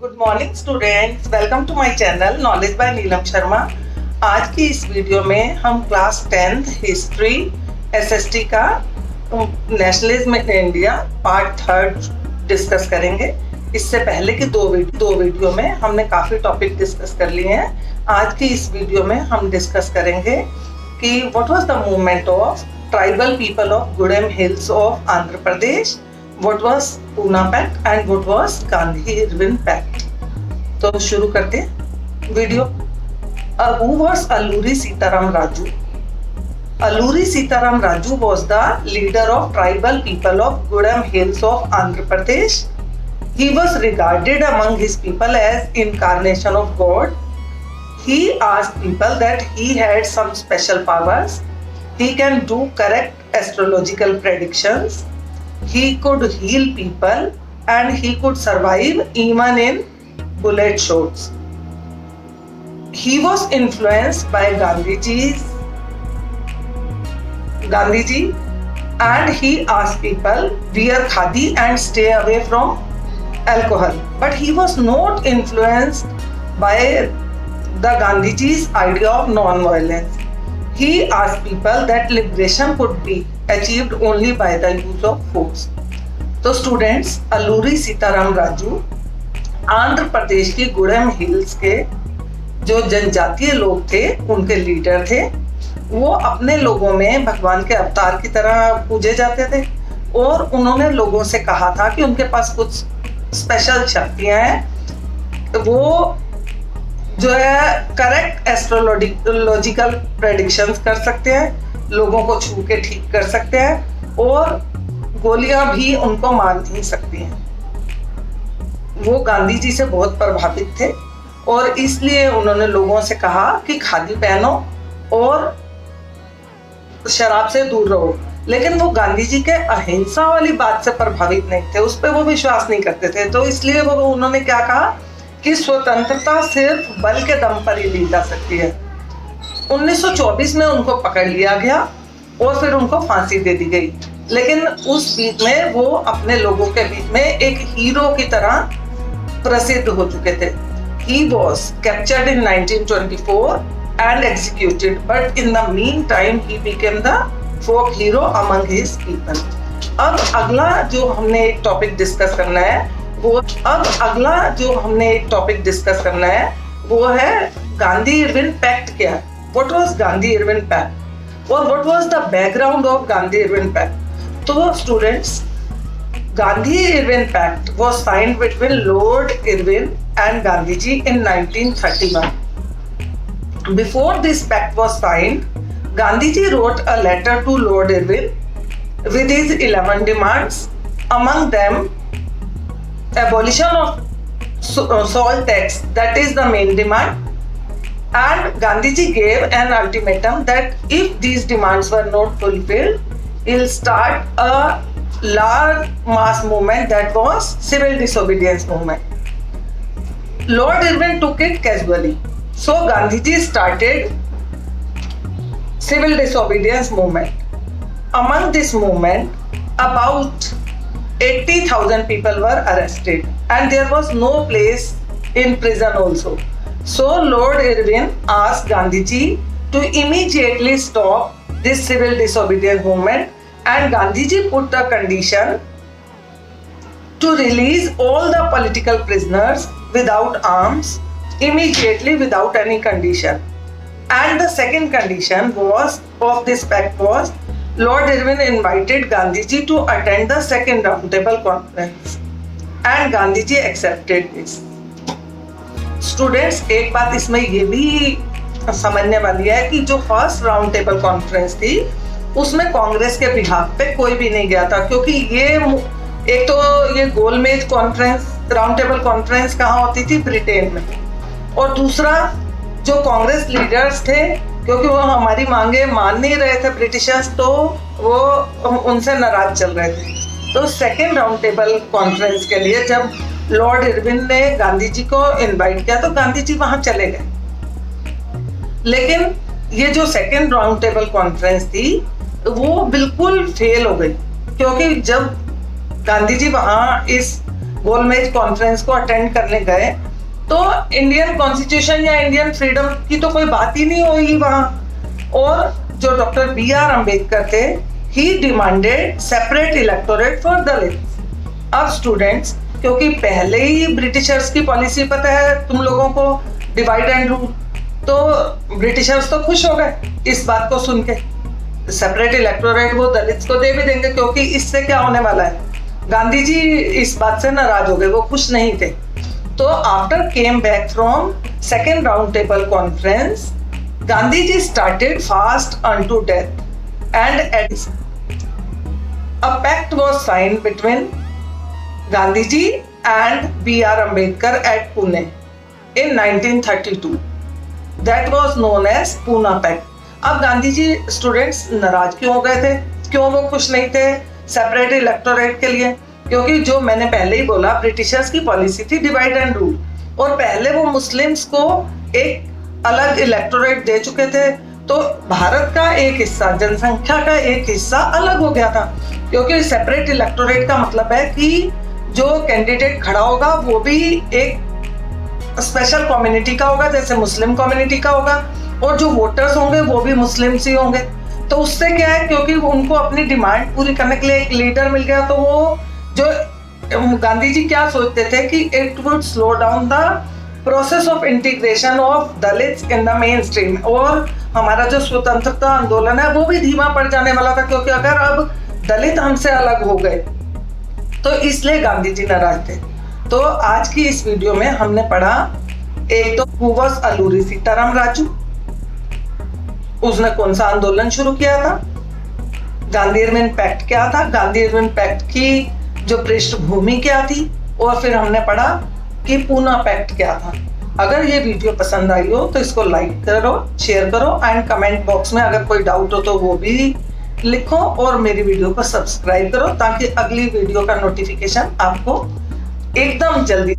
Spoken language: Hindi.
Good morning students, welcome to my channel knowledge by Neelam Sharma. आज की इस वीडियो में हम क्लास 10th हिस्ट्री एसएसटी का nationalism in India part 3 discuss करेंगे। इससे पहले की दो वीडियो में हमने काफ़ी टॉपिक डिस्कस कर लिए हैं। आज की इस वीडियो में हम डिस्कस करेंगे कि what was the movement of tribal people of Gudem hills of Andhra Pradesh, what was Poona pact and what was Gandhi Irwin pact. तो शुरू करते हैं video. Who was Alluri Sitaram Raju? Alluri Sitaram Raju was the leader of tribal people of Gudem Hills of Andhra Pradesh. He was regarded among his people as incarnation of God. He asked people that he had some special powers. He can do correct astrological predictions. He could heal people and he could survive even in bullet shots. He was influenced by Gandhiji and he asked people wear khadi and stay away from alcohol. But he was not influenced by the Gandhiji's idea of non-violence. He asked people that liberation could be achieved only by the use of force. तो स्टूडेंट्स, अल्लूरी सीताराम राजू आंध्र प्रदेश की गुडेम हिल्स के जो जनजातीय लोग थे उनके लीडर थे। वो अपने लोगों में भगवान के अवतार की तरह पूजे जाते थे और उन्होंने लोगों से कहा था कि उनके पास कुछ स्पेशल शक्तियां हैं। वो जो है करेक्ट एस्ट्रोलॉजिकल प्रेडिक्शंस कर सकते हैं, लोगों को छू के ठीक कर सकते हैं और गोलियां भी उनको मार नहीं सकती हैं। वो गांधी जी से बहुत प्रभावित थे और इसलिए उन्होंने लोगों से कहा कि खादी पहनो और शराब से दूर रहो। लेकिन वो गांधी जी के अहिंसा वाली बात से प्रभावित नहीं थे, उस पर वो विश्वास नहीं करते थे। तो इसलिए वो उन्होंने क्या कहा कि स्वतंत्रता सिर्फ बल के दम पर ही ली जा सकती है। 1924 में उनको पकड़ लिया गया और फिर उनको फांसी दे दी गई। लेकिन उस बीच में वो अपने लोगों के बीच में एक हीरो की तरह प्रसिद्ध हो चुके थे। He was captured in 1924 and executed, but in the meantime he became the folk hero among his people. अब अगला जो हमने एक टॉपिक डिस्कस करना है वो है गांधी इरविन पैक्ट क्या है। What was Gandhi Irwin pact और what was the background of Gandhi Irwin pact. तो students, Gandhi Irwin pact was signed between Lord Irwin and Gandhiji in 1931. Before this pact was signed, Gandhiji wrote a letter to Lord Irwin with his 11 demands. Among them, abolition of salt tax, that is the main demand, and Gandhiji gave an ultimatum that if these demands were not fulfilled, he'll start a large mass movement, that was civil disobedience movement. Lord Irwin took it casually, so Gandhiji started civil disobedience movement. Among this movement, about 80,000 people were arrested and there was no place in prison also. So Lord Irwin asked Gandhiji to immediately stop this civil disobedience movement, and Gandhiji put a condition to release all the political prisoners without arms immediately without any condition. And the second condition was of this pact was Lord Irwin invited Gandhiji to attend the second roundtable conference and Gandhiji accepted this. Students, एक बात इसमें ये भी समझने वाली है कि जो फर्स्ट राउंड टेबल कॉन्फ्रेंस थी उसमें कांग्रेस के बिहाफ पे कोई भी नहीं गया था, क्योंकि ये एक तो ये गोलमेज कॉन्फ्रेंस राउंड टेबल कॉन्फ्रेंस कहाँ होती थी, ब्रिटेन में, और दूसरा जो कांग्रेस लीडर्स थे क्योंकि वो हमारी मांगे मान नहीं रहे थे ब्रिटिशर्स, तो वो उनसे नाराज चल रहे थे। तो सेकेंड राउंड टेबल कॉन्फ्रेंस के लिए जब लॉर्ड इरविन ने गांधी जी को इनवाइट किया तो गांधी जी वहां चले गए। लेकिन ये जो सेकेंड राउंड टेबल कॉन्फ्रेंस थी वो बिल्कुल फेल हो गई, क्योंकि जब गांधी जी वहां इस गोलमेज कॉन्फ्रेंस को अटेंड करने गए तो इंडियन कॉन्स्टिट्यूशन या इंडियन फ्रीडम की तो कोई बात ही नहीं हुई वहां। और जो डॉक्टर B.R. अम्बेडकर थे, ही डिमांडेड सेपरेट इलेक्टोरेट फॉर दलित। अब स्टूडेंट्स, क्योंकि पहले ही ब्रिटिशर्स की पॉलिसी पता है तुम लोगों को, डिवाइड एंड रूल, तो ब्रिटिशर्स तो खुश हो गए इस बात को सुन के। सेपरेट इलेक्टोरेट वो दलित को दे भी देंगे, क्योंकि इससे क्या होने वाला है, गांधी जी इस बात से नाराज हो गए, वो खुश नहीं थे। तो after came back from second round table conference, Gandhi ji started fast unto death and a pact was signed between Gandhi ji and B.R. Ambedkar at Pune in 1932. That was known as Pune Pact. अब गांधी जी स्टूडेंट्स नाराज क्यों हो गए थे, क्यों वो खुश नहीं थे सेपरेट इलेक्टोरेट के लिए? क्योंकि जो मैंने पहले ही बोला, ब्रिटिशर्स की पॉलिसी थी डिवाइड एंड रूल, और पहले वो मुस्लिम्स को एक अलग इलेक्टोरेट दे चुके थे, तो भारत का एक हिस्सा, जनसंख्या का एक हिस्सा अलग हो गया था। क्योंकि सेपरेट इलेक्टोरेट का मतलब है कि जो कैंडिडेट खड़ा होगा वो भी एक स्पेशल कम्युनिटी का होगा, जैसे मुस्लिम कम्युनिटी का होगा, और जो वोटर्स होंगे वो भी मुस्लिम्स ही होंगे। तो उससे क्या है, क्योंकि उनको अपनी डिमांड पूरी करने के लिए एक लीडर मिल गया, तो वो जो गांधी जी क्या सोचते थे कि it would slow down the process of integration of Dalits in the main stream, और हमारा जो स्वतंत्रता आंदोलन है वो भी धीमा पड़ जाने वाला था, क्योंकि अगर अब दलित हमसे अलग हो गए तो इसलिए गांधी जी नाराज थे। तो आज की इस वीडियो में हमने पढ़ा, एक तो हु वाज अल्लूरी सीताराम राजू, उसने कौन सा आंदोलन शुरू किया था, गांधी अर्बन पैक्ट क्या था, गांधी अर्बन पैक्ट की जो पृष्ठभूमि क्या थी, और फिर हमने पढ़ा कि पूना पैक्ट क्या था। अगर ये वीडियो पसंद आई हो तो इसको लाइक करो, शेयर करो, एंड कमेंट बॉक्स में अगर कोई डाउट हो तो वो भी लिखो, और मेरी वीडियो को सब्सक्राइब करो ताकि अगली वीडियो का नोटिफिकेशन आपको एकदम जल्दी